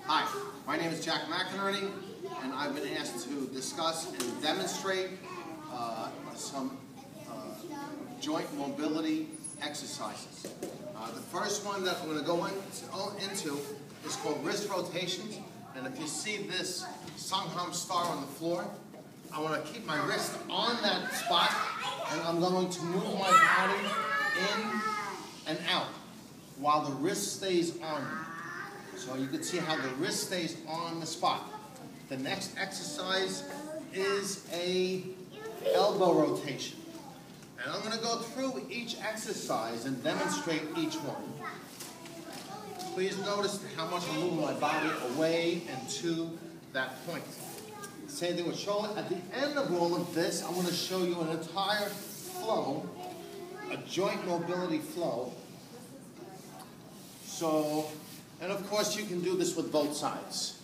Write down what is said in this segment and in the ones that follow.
Hi, my name is Jack McInerney, and I've been asked to discuss and demonstrate some joint mobility exercises. The first one that I'm going to go into is called wrist rotations, and if you see this Sangham star on the floor, I want to keep my wrist on that spot, and I'm going to move my body in and out while the wrist stays on. So you can see how the wrist stays on the spot. The next exercise is a elbow rotation. And I'm going to go through each exercise and demonstrate each one. Please notice how much I'm moving my body away and to that point. Same thing with shoulder. At the end of all of this, I'm going to show you an entire flow, a joint mobility flow. So, and of course you can do this with both sides.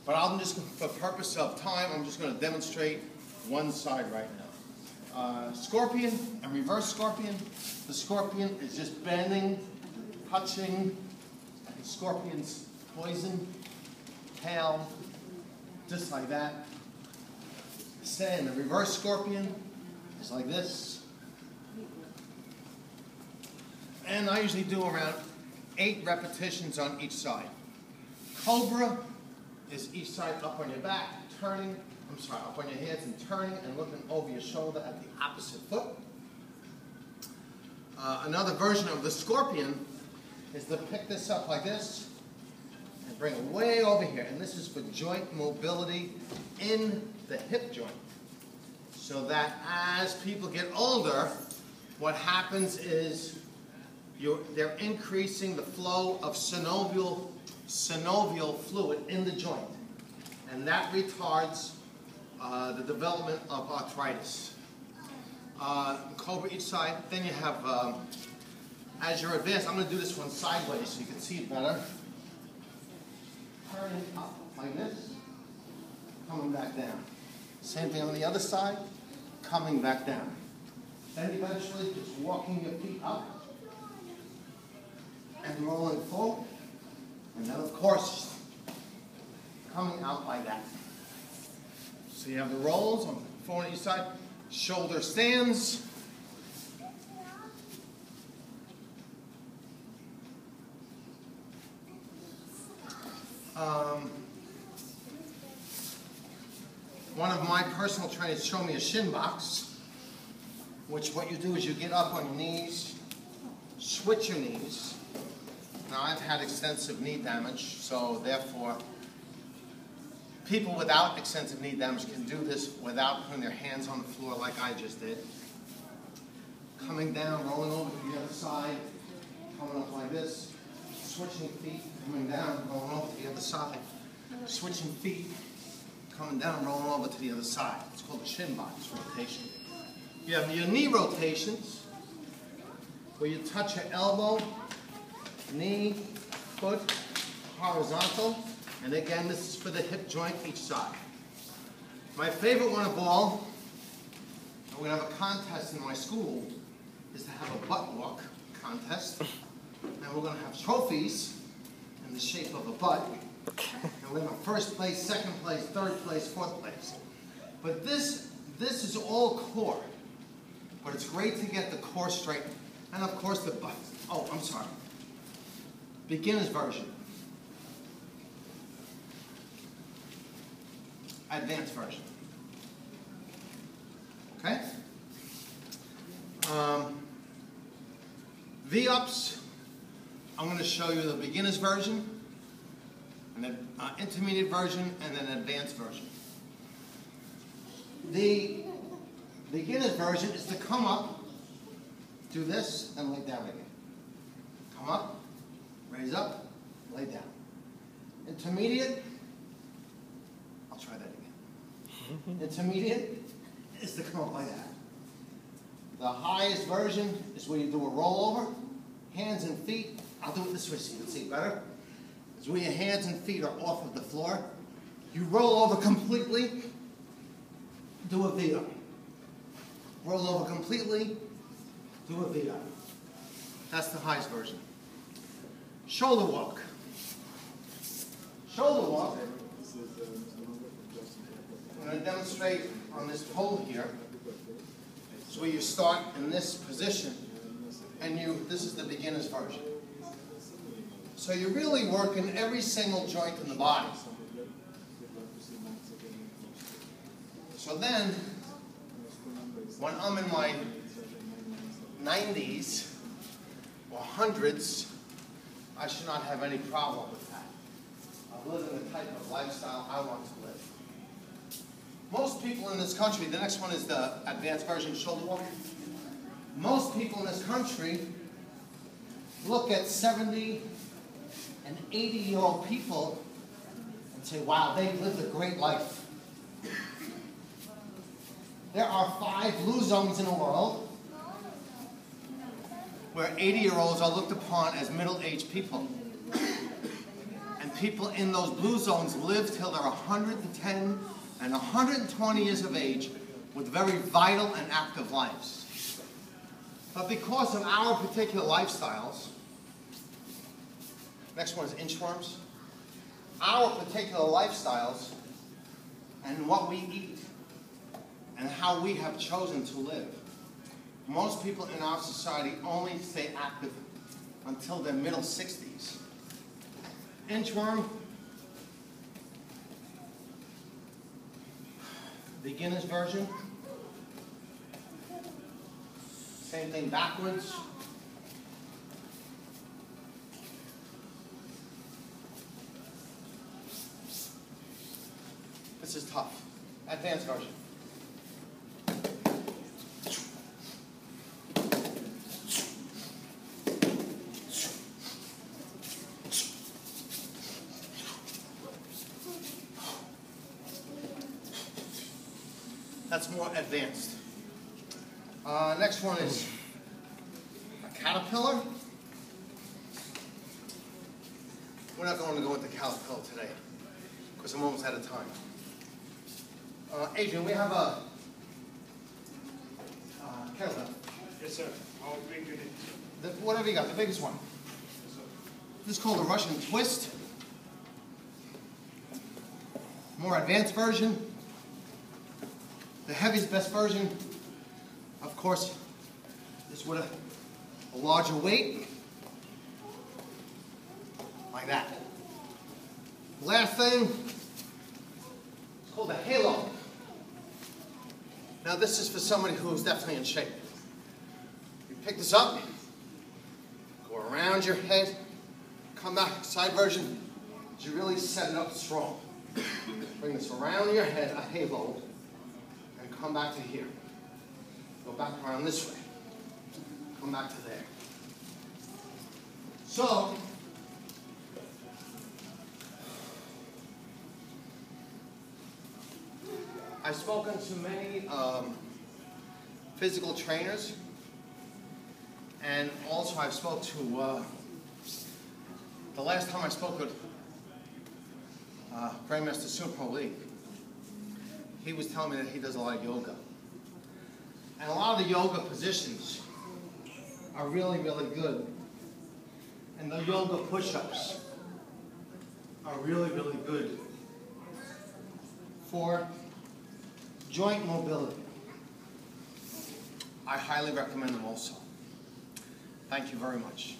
But I'm just, for purpose of time, I'm just going to demonstrate one side right now. Scorpion and reverse scorpion. The scorpion is just bending, touching the scorpion's poison tail, just like that. Same, the reverse scorpion is like this. And I usually do around 8 repetitions on each side. Cobra is each side up on your back, turning, up on your hands and turning and looking over your shoulder at the opposite foot. Another version of the scorpion is to pick this up like this and bring it way over here. And this is for joint mobility in the hip joint. So that as people get older, what happens is they're increasing the flow of synovial fluid in the joint. And that retards the development of arthritis. Cobra each side. Then you have, as you're advanced, I'm going to do this one sideways so you can see it better. Turning up like this, coming back down. Same thing on the other side, coming back down. Then eventually just walking your feet up and rolling forward. And then of course, coming out like that. So you have the rolls on forward on each side, shoulder stands. One of my personal trainers showed me a shin box, which what you do is you get up on your knees, switch your knees. Now I've had extensive knee damage, so therefore people without extensive knee damage can do this without putting their hands on the floor like I just did. Coming down, rolling over to the other side, coming up like this, switching feet, coming down, rolling over to the other side, switching feet, coming down, rolling over to the other side. It's called a shin box rotation. You have your knee rotations, where you touch your elbow, knee, foot, horizontal. And again, this is for the hip joint each side. My favorite one of all, and we're going to have a contest in my school, is to have a butt walk contest. And we're going to have trophies in the shape of a butt. And we're going to have first place, second place, third place, fourth place. But this is all core. But it's great to get the core straight. And of course the butt. Oh, I'm sorry. Beginner's version. Advanced version. Okay? V-ups, I'm going to show you the beginner's version, and then intermediate version, and then advanced version. The beginner's version is to come up, do this, and lay down again. Come up, raise up, lay down. Intermediate, I'll try that again. Intermediate is to come up like that. The highest version is where you do a rollover, hands and feet. I'll do it this way so you can see better. It's where your hands and feet are off of the floor. You roll over completely, do a V-up. Roll over completely, do a V-up. That's the highest version. Shoulder walk. shoulder walk. I'm going to demonstrate on this pole here. So where you start in this position, and this is the beginner's version. So you're really working every single joint in the body. So then, when I'm in my 90s or hundreds, I should not have any problem with that. I'm living the type of lifestyle I want to live. Most people in this country, the next one is the advanced version shoulder walk. Most people in this country look at 70 and 80-year-old people and say, wow, they've lived a great life. There are 5 blue zones in the world where 80-year-olds are looked upon as middle-aged people. And people in those blue zones live till they're 110 and 120 years of age with very vital and active lives. But because of our particular lifestyles, next one is inchworms, our particular lifestyles and what we eat and how we have chosen to live, most people in our society only stay active until their middle 60s. Inchworm, beginner's version, same thing backwards. This is tough. Advanced version. That's more advanced. Next one is a caterpillar. We're not going to go into caterpillar today because I'm almost out of time. Adrian, we have a kettlebell. Yes, sir. How big you need? Whatever you got, the biggest one. Yes, sir. This is called a Russian twist. More advanced version. The heaviest, best version, of course, is with a larger weight, like that. Last thing, it's called a halo. Now this is for somebody who's definitely in shape. You pick this up, go around your head, come back, side version, you really set it up strong. Bring this around your head, a halo, and come back to here. Go back around this way. Come back to there. So, I've spoken to many physical trainers, and also I've spoke to, the last time I spoke with Grandmaster Super League, he was telling me that he does a lot of yoga. And a lot of the yoga positions are really, really good. And the yoga push-ups are really, really good for joint mobility. I highly recommend them also. Thank you very much.